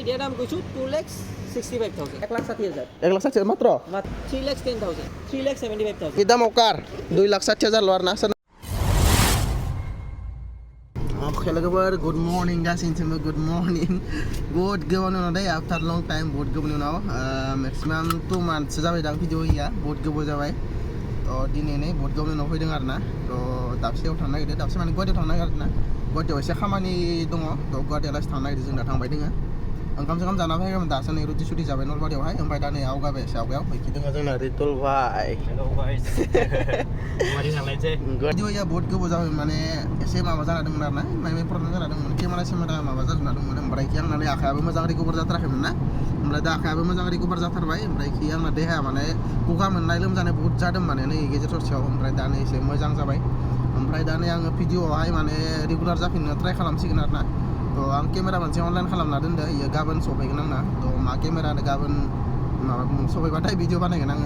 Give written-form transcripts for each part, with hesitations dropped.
Dia dalam kusut 2,65,000. 1,60,000. 1,60,000 মাত্র 3,10,000. 3,75,000. কি দাম ওকার 2,60,000 লো আর না Oke logober, good morning guys, intinya good morning. Buat gawan udah ya after long time buat gawan udah maximum 2 months sampai dalam video ya buat gawan sampai. To di ini buat gawan udah hoy dengar na. To dapsi udah tanah gitu, dapsi mana gua di tanah gitu na. Gua di wes khamani dong, to gua di alas tanah gitu sudah tanah bayi dengar. Angkam sekam jana bhai kam dasan ni ruti suti jabe nol bari bhai ampai dane auga be sauga bhai kita ngajeng na ritul bhai Hello guys. Mari ngalai je. Video ya buat gawan sampai mana SMA mazana dong na. Mai problem jana dong. Kamera semara mazana dong na. Ampai kiang nale akabe mazang recover jatra khem na. Ampai da akabe mazang recover jatar bhai. Ampai kiang na deha mana kuka menai lem jane buat jadam mana ni gejer sorsiaw ampai dane se mazang jabai. Ampai dane yang video hai mana regular japin na try khalam signar na. To ang kamera man se online khalam na den da ya gaban sobai gnang na to ma kamera da gaban ma sobai batai video banai gnang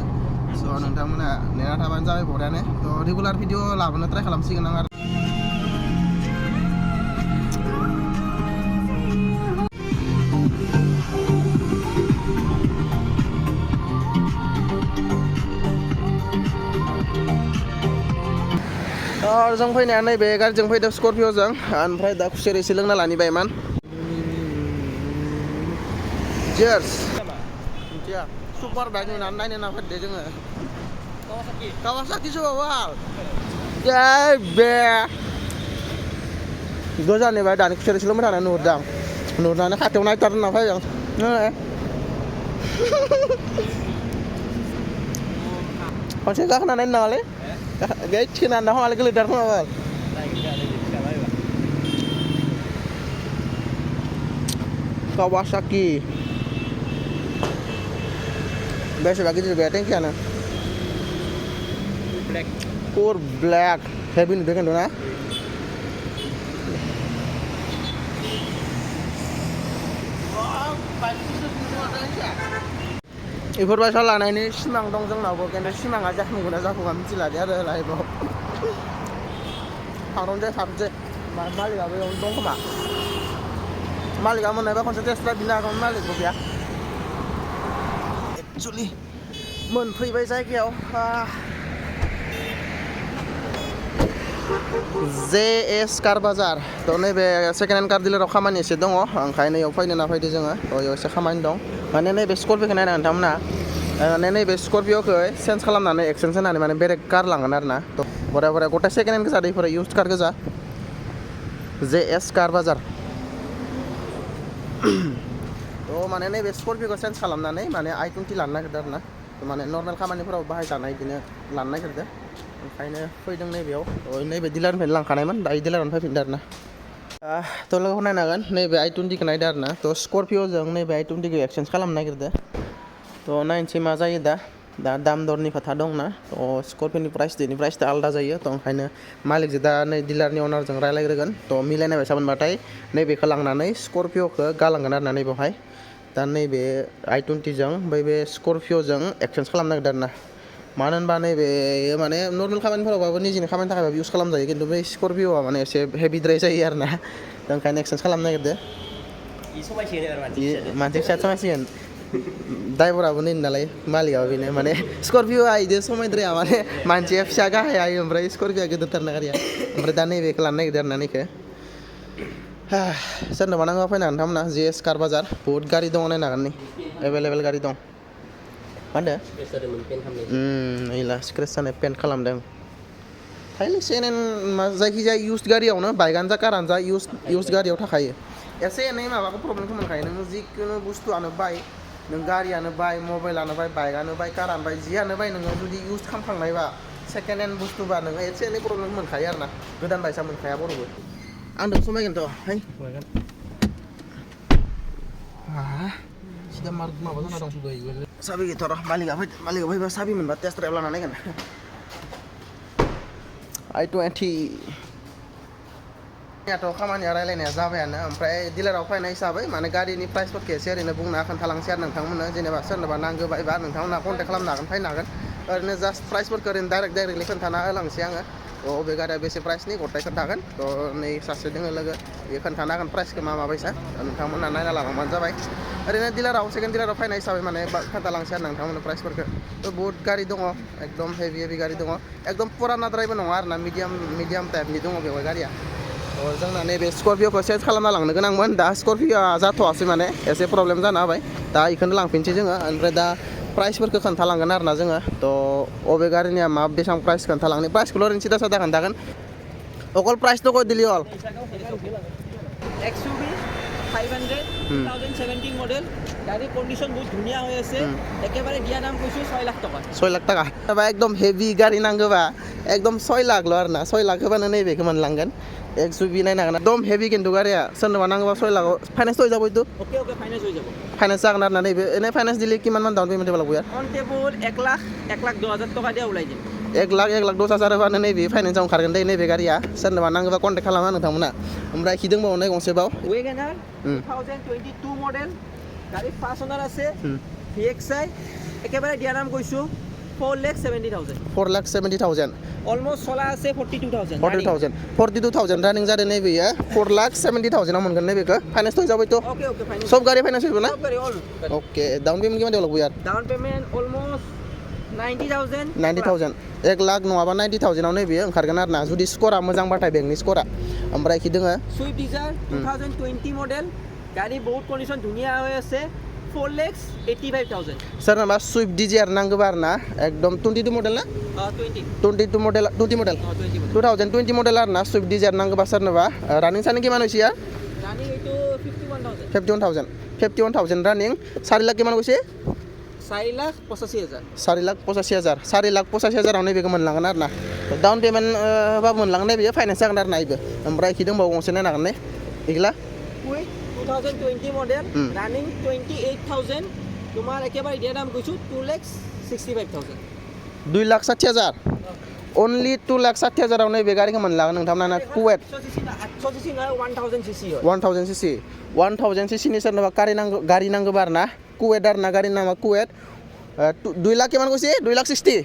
so nonton mana nena taban jabe borane to regular video labana try khalam sig gnang ar जों फैनाया नैबे गारिजों फैदों स्करपिय'जों ओमफ्राय दा खुसेर एसे लोंना लानि बायमान Cheers. Iya, super baik नुनानै नायनो नाफादो जोङो Kawasaki Suwal. Ya be. गोजाननिफ्राय दानि खुसेर एसे लोंबाय थानाय नुहुरदां नुहुरनानै खाथियाव नायथारनो होनना फैदों खनसे गाखोना नायनो नामालै Guys, cina dah malah geledar mal. Kawasaki. Biasa lagi di beteng kiana. Black. Pure black. Heavy nih kan dona. Iformasi lain ini simang dong jeng nabo, kena simang aja menggunakan jago kami cilat ya ada lah ibu. Harun je sabje, malik apa yang dong kemana? Malik kamu naik konsentrasi setelah bina kamu malik ya. Actually, free by saya kau. JS Car Bazaar. To nebe second hand car dealer khamani se dong angkaine yo faine na faide jonga to yo se khamani dong mane nebe Scorpio kana na tamna nebe Scorpio ko sense khalamnane exchange nane mane bere car langan arna to bora bora gota second hand ka sadai pura used car goja JS Car Bazaar to mane nebe Scorpio ko sense khalamnane mane i20 lanna kedarna to mane normal khamani pura bahai janai dine lanna kerda ओंखायनो फैदों नैबेयाव नैबे डिलारनिफ्राय लांखानायमोन दायो डिलारनिफ्राय फैफिनदों आरोना थ' लोगोखौ नायनो हागोन नैबे i20खौ नायदो आरोना थ' स्करपिय'जों नैबे i20खौ एक्सचेन्ज खालामनो नागिरदो थ' नायनोसै मा जायो दा दाम दरनि खोथा दंना थ' स्करपिय'नि प्राइस आलादा जायो थ' ओंखायनो मालिकजों दा नै डिलारनि अनारजों रायलायग्रोगोन थ' मिलायनाय बायसा मोनबाथाय नैबेखौ लांनानै स्करपिय'खौ गालांगोन आरोना नैबेवहाय दा नैबे i20जों ओमफ्राय बे स्करपिय'जों एक्सचेन्ज खालामनो नागिरदों आरोना मानो होनबा नैबे माने नर्मेल खामानिफोरावबाबो निजिनि खामानि थाखायबाबो इउज खालामजायो खिन्थु बै स्करपिय'आ माने एसे हेभिद्राय जायो आरोना दा ओंखायनो एक्सचेन्ज खालामनो नागिरदो मानसि फिसा समायसिगोन ड्राइभाराबो नै नालाय मालिकआबो बेनो माने स्करपिय'आ इदि समायद्राया माने मानसिया फिसा गाहाय आयो ओमफ्राय स्करपिय'आ गिदिरथारना गारिया ओमफ्राय दा नैबेखौ लानो नागिरदो आरोना नैखौ सोरनोबा नांगौ फैनो हागोन थारमाना JS Car Bazaar बहुद गारि दङ नायनो हागोन नै एभेलेबेल गारि दं मा होनदों ओइला स्क्रेच जानाय पेन्ट खालामदों थायोलै सेनेन जायखिजाया इउज्ड गारियावनो बाइकआनो जा कारानो जा इउज्ड गारियाव थाखायो एसे एनै माबाखौ प्रब्लेमखौ मोनखायो नों जिखुनु बुस्थुआनो बाय नों गारियानो बाय मबाइलानो बाय बाइकआनो बाय कारानो बाय जियानो बाय नोङो जुदि इउज्ड खालामखांनायबा सेकेन्ड हेन्ड बुस्थुबा नोङो एसे एनै प्रब्लेम मोनखायो आरोना गोदान बायसा मोनखाया बर'बो आंदों समायगोनथ' है सिदा माबा जाना दं साबि गैथ'आ र' मालिकआ फैबा साबि मोनबा टेस्ट ड्राइभ लाना नायगोन i20 याथ' खामानिया रायलायनाया जाबायानो ओमफ्राय डिलाराव फैनाय हिसाबै माने गारिनि प्राइसफोरखौ एसे ओरैनो बुंना खोन्थालांसै आरो नोंथांमोननो जेनेबा सोरनोबा नांगौबा एबा नोंथांमोनहा कन्टेक्ट खालामनो हागोन फैनो हागोन ओरैनो जास्ट प्राइसफोरखौ ओरैनो डाइरेक्टलि खोन्थाना होलांसै आङो तो बे गारिया बेसे प्राइसनि गथाय खोन्थागोन तो नै सासे दोङो लोगो बे खोन्थानो हागोन प्राइसखौ मा बायसा नोंथांमोना नायना लाबानो जाबाय ओरैनो डिलाराव सेकेन्ड डिलाराव फायनाय हिसाबै माने खोन्थालांसै आरो नोंथांमोननो प्राइसफोरखौ तो बहुत गारि दङ एकदम हेभि गारि दङ एकदम पुरानाद्रायबो नङा आरोना मिडियाम टाइपनि दङ बेवहाय गारिया जोंना नैबे स्करपिअखौ चेन्ज खालामना लांनो गोनांमोन दा स्करपिअआ जाथ'वासै माने एसे प्रब्लेम जाना होबाय दा इखौनो लांफिनसै जोङो ओमफ्राय दा प्राइसफोरखौ खोन्थालांगोन आरोना जोङो तो अबे गारिनिया मा बेसेबां प्राइस खोन्थालांनि प्राइसखौल' ओरैनो सिदा सादा खोन्थागोन अकल प्राइसथ' কৈ দিলি হ'ল XUV 500 2017 মডেল গাড়ীৰ কণ্ডিশ্যন বহুত ধুনীয়া হৈ আছে একেবাৰে দিয়া দাম কৈছোঁ 6 লাখ টকা 6 লাখ টাকা এবা একদম হেভি গাড়ি নাंगौबा एकदम 6 लाखल' आरोना 6 लाख होबानो नैबेखौ मोनलांगोन XUV नायनो हागोन एकदम हेभि खिन्थु गारिया सोरनोबा नांगौबा 6 लाख फाइनान्स হৈ যাব এইটো ओके फाइनान्स হৈ যাব फाइनान्स जागोन आरोना नैबे एने फाइनान्स दिले किमान मान डाउन पेमेन्ट দিব লাগিব यार অন টেবুল 1 লাখ 10,000 टका দিয়া ওলাই দিম 1 लाख 10,000 होबानो नैबे फाइनान्सआव ओंखारगोन दै नैबे गारिया सोरनोबा नांगौबा कन्टेक्ट खालामा नोंथांमोना ओमफ्राय खि दंबावो गंसे बाव वेगनार 2022 मडल गाड़ी फास्ट ओनार আছে VXI একেবারে দিয়া দাম কৈছো 4,70,000 অলমোস্ট চলা আছে 42,000 রানিং जादों नैबे 4,70,000 मोनगोन नैबेखौ फाइनान्स হৈ যাব তো ओके फाइनान्स सब गाड़ी फाइनान्स होइबो ना सब गाड़ी ऑल ओके डाउन पेमेन्ट किमान দিব লাগিব यार डाउन पेमेंट অলমোস্ট 90,000 1 लाख नङाबा 90,000 आव नैबे ओंखारगोन आरोना जुदि स्करा मोजांबाथाय बेंकनि स्करा ओमफ्राय खि दोङो सुइफ्ट डिजायर 2020 मडल गाड़ी बहुत कंडीशन धुनिया হৈ আছে 4,85,000 सोरनोबा सुइफ्ट डिजायर नांगौबा आरोना एकदम 22 मडल ना 20 मडल 2020 मडल आरोना सुइफ्ट डिजायर नांगौबा सोरनोबा रानिं सानिं किमान হৈছে यार रानिं एतो 51,000 रानिं 4 लाख किमान হৈছে 4,85,000 4,85,000 आव नैबेखौ मोनलांगोन आरोना डाउन पेमेन्ट बा मोनलांनाय बेयो फाइनान्स जागोन आरोना इबो ओमफ्राय खि दंबावो गंसे नायनो हागोन ने इगला 2020 मडल रानिं 28,000 তোমার একেবারে দিয়া দাম কইছো 2,65,000 2,60,000 ओनलि 2,60,000 आव नैबे गारिखौ मोनलांगोन नोंथांमोना कुवेट 800 सीसी ना 1000 सीसी 1000 सीसी नि सोरनोबा गारि नांगौबा आरोना कुवेट आरोना गारिनि नामा कुवेट 2 लाख किमान কৈছে 2,60,000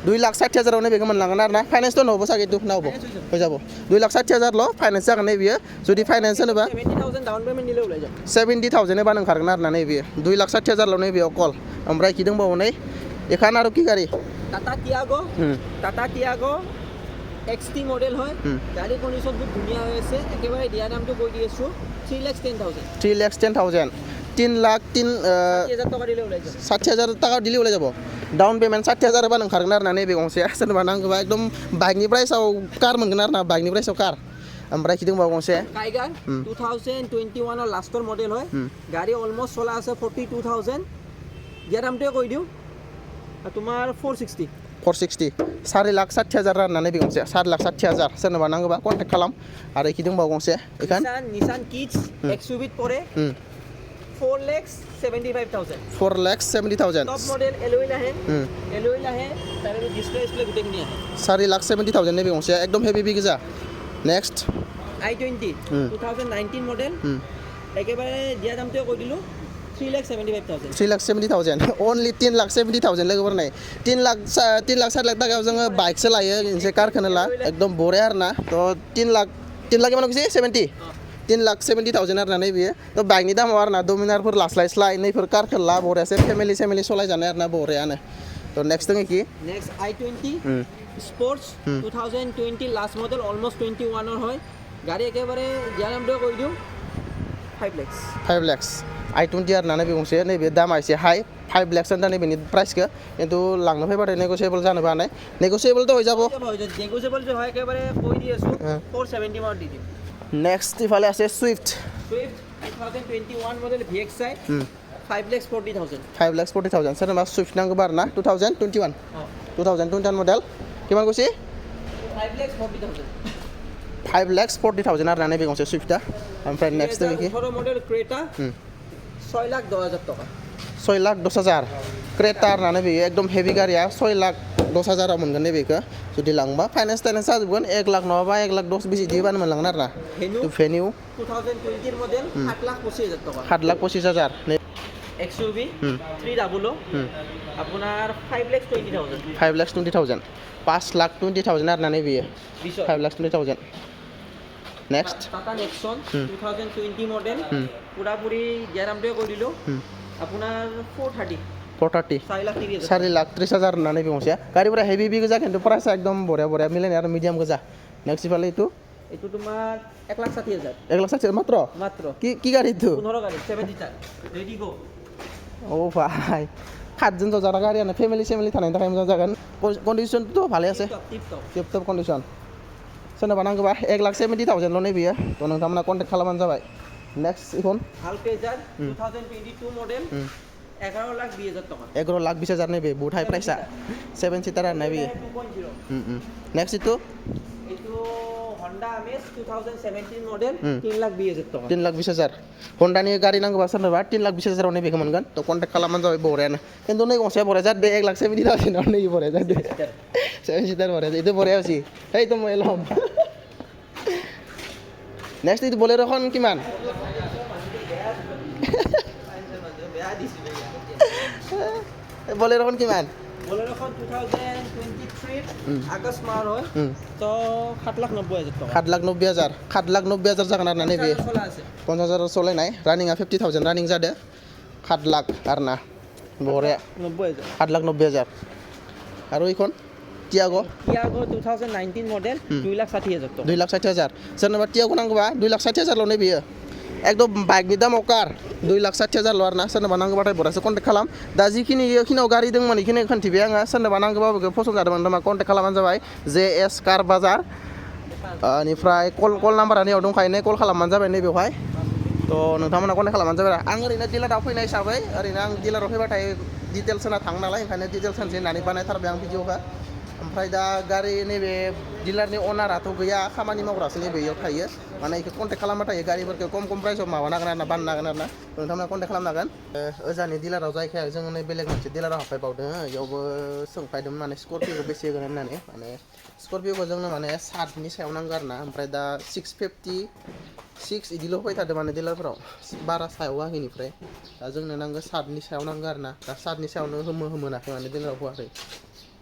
2,60,000 आव नैबेखौ मोनलांगोन आरोना फाइनान्स थ' नहबो सागे नावबो হৈ যাব 2,60,000 ल फाइनान्स जागोन नैबे जुदि फाइनान्स होनोबा 70,000 डाउन पेमेन्ट दिले ওলাই যাব 70,000 एबा ओंखारगोन आरोना नैबे 2,60,000 ल नैबेयाव कल ओमफ्राय खि दंबावो नै एखान आरो कि गारि टाटा টিয়াগো XT মডেল হয় গাড়ি কন্ডিশন বহুত ধুনিয়া হৈ আছে একেবারে দিয়া দামটো কৈ দি আছো 3,10,000 3,10,000 3 लाख 60,000 টাকা দিলে ওলাই যাব 60,000 টাকা দিলে ওলাই যাব डाउन पेमेन्ट 60,000 एबा ओंखारगोन आरोना नैबे गंसे सोरनोबा नांगौबा एकदम बाइकनि प्राइसआव कार मोनगोन आरोना बाइकनि प्राइसआव कार ओमफ्राय खि दंबावो गंसे টাইগার 2021 এর লাস্টৰ মডেল হয় গাড়ি অলমোস্ট চলা আছে 42,000 দিয়া দামটো কৈ দিও তোমার 460 4,60,000 आरोना नैबे गंसे 4,60,000 सोरनोबा नांगौबा कन्टेक्ट खालाम आरो खि दंबावो गंसे एखान निसान किड्स XUV পরে 4,75,000 4,70,000 টপ মডেল এলওই লাহে তার ডিসপ্লে গুটেখিনি আহে 4,70,000 नैबे गंसे एकदम हेभि गोजा नेक्स्ट i20 2019 मडल একেবারে দিয়া দামটো কৈ দিলো 3,70,000 ओनलि 3,70,000 लोगोफोर नाय 3 लाख 4 लाख टाकायाव जोङो बाइकसो लायो मोनसे कारखौनो ला एकदम बरिया आरोना तो 3 लाख किमान কৈছে 70 3,70,000 आरोना नैबे तो बाइकनि दामाव आरोना डमिनारफोर लास्लाय नैफोर कारखौ ला बरियासो फेमिलि सलाय जानाय आरोना बरियानो तो नेक्स्ट दङ कि next i20 sports 2020 last model almost 21 और হয় গাড়ি একেবারে দিয়া দামটো কৈ দিও 5 lakhs i20 आरोना नैबे गंसे नैबे दामा एसे हाई 5 लाख होनदा नैबेनि प्राइसखौ खिन्थु लांनो फैबाथाय नेगोशियेबल जानोबो हानाय नेगोशियेबल तो হৈ যাব नेगोशियेबल যে হয় একেবারে কৈ দি আছো 470 মান দি দিম नेक्स्ट इफाले আছে সুইফট 2021 মডেল VXI 5,40,000 5,40,000 सोरनोबा सुइफ्ट नांगौबा आरोना 2021 मडेल किमान কৈছে 5,40,000 आरोना नैबे गंसे सुइफ्टआ ओमफ्राय नेक्स्ट दङ कि 18 मडल क्रेटा 6,10,000 টাকা 6,10,000 क्रेटा आरोना नैबे एकदम हेभि गारिया 6,10,000 आव मोनगोन नैबेखौ जुदि लांबा फाइनान्स जाजोबगोन 1 लाख नङाबा 1,10,000 बिदि दिबानो मोनलांगोन आरोना भेन्यू 2020 मडल 7,25,000 টাকা 7,25,000 XUV 300 আপোনাৰ 5,20,000 5,20,000 5,20,000 আর না নেই বিয়ে 5,20,000 নেক্সট টাটা নেক্সন 2020 মডেল পুরাপুরি গ্যারান্টিও করে দিলো আপনার 430 430 4,30,000 4,30,000 না নেই পৌঁছে গাড়ি পুরা হেভি বি গোজা কিন্তু প্রাইস একদম বড়িয়া বড়িয়া মিলে আর মিডিয়াম গোজা নেক্সট ইফালে এইটো এইটো তোমাৰ 1,60,000 1,60,000 মাত্র মাত্র কি গাড়ি তো 15 গাড়ি 7 লিটার রেডি গো ও ভাই 7 জন যারা গাড়ি আনে ফ্যামিলি থানায় থাকায় মজা জাগান কন্ডিশন তো ভালো আছে টিপ টপ টিপ কন্ডিশন सोरनोबा नांगौबा 1,70,000 ल' बियो तो नोंथांमोना कन्टेक्ट खालामबानो जाबाय नेक्स्ट इखन आल्टेजार 2022 मडल 11,20,000 টাকা 11,20,000 নেবে বহুত হাই প্রাইসা 7 সিটার আর নেবে 2.0 নেক্সট ইটো এইটো Honda Amaze 2017 মডেল 3,20,000 টাকা 3,20,000 होन्डा नि गाड़ी नांगौबा सोरनोबा 3,20,000 आव नेबेखौ मोनगोन तो कन्टेक्ट खालामबानो जाबाय बरियानो खिन्थु नै गंसे बरिया जादे 1,70,000 आव नै बरिया जादे 7 সিটার বরিয়া ইটো বরিয়া আছে এই তো মই লম নেক্সট ইটো বলেৰো খন কিমান বলেৰো খন কিমান বলেৰো খন 2023 আগষ্ট মাহ হয় তো 7,90,000 টাকা 7,90,000 7,90,000 जागोन आरो ना नैबे 50,000 চলে নাই रानिंआ 50,000 रानिं जादो 7 लाख आरो ना बरिया 90,000 7,90,000 আৰু এইখন টিয়াগো 2019 মডেল 2,60,000 টাকা 2,60,000 सोरनोबा টিয়াগো नांगौबा 2,60,000 ल' नैबे एकदम बाइकनि दाम अकार 2,60,000 ल' आरो ना सोरनोबा नांगौबाथाय बरासो कन्टेक्ट खालाम दा जिखिनि इखिनियाव गारि दंमोन इखिनि खोन्थिबाय आङो सोरनोबा नांगौबाबो पसन्द जादोंमोन मा कन्टेक्ट खालामबानो जाबाय JS कार बाजार बेनिफ्राय कल नाम्बारा नैयाव दंखायो नै कल खालामबानो जाबाय नैबेवहाय तो नोंथांमोना कन्टेक्ट खालामबानो जाबाय आं ओरैनो डिलाराव फैनाय हिसाबै ओरैनो आं डिलाराव फैबाथाय डिटेल्स होना थाङो नालाय ओंखायनो डिटेल्स होनोसै होननानै बानायथारबाय आं भिडिअखौ ओमफ्राय दा गारि नैबे डिलारनि अनाराथ' गैया खामानि मावग्रासो नैबे इयाव थायो माने इखौ कन्टेक्ट खालामबाथाय गारिफोरखौ खम प्राइसआव माबानो हागोन आरो ना बाननो हागोन आरो ना नोंथांमोना कन्टेक्ट खालामनो हागोन ओजानि डिलाराव जायखाया जों नै बेलेग मोनसे डिलाराव हाबफैबावदों इयावबो सोंफायदोंमोन माने स्करपिअखौ बेसे होगोन होननानै माने स्करपिअखौ जोंनो माने 7नि सायाव नांगौ आरो ना ओमफ्राय दा 656 इदिल' फैथारदों माने डिलारफोराव बारा सायाव आंनिफ्राय दा जोंनो नांगौ 7नि सायाव नांगौ आरो ना दा 7नि सायावनो मोनाखै माने डिलाराव होआखै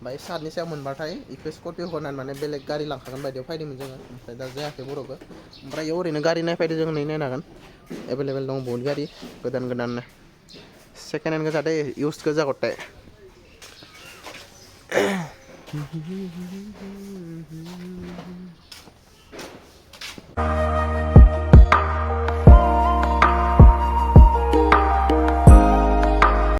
ओमफ्राय 7नि सायाव मोनबाथाय इखौ स्करपिअखौ होनानै माने बेलेग गारि लांखागोन बायदियाव फैदोंमोन जोङो ओमफ्राय दा जायाखै बर'बो ओमफ्राय इयाव ओरैनो गारि नायफैदों जों नै नायनो हागोन एभेलेबेल दं बहुत गारि गोदाननो सेकेन्ड हेन्ड गोजा दे इउज गोजा गथाय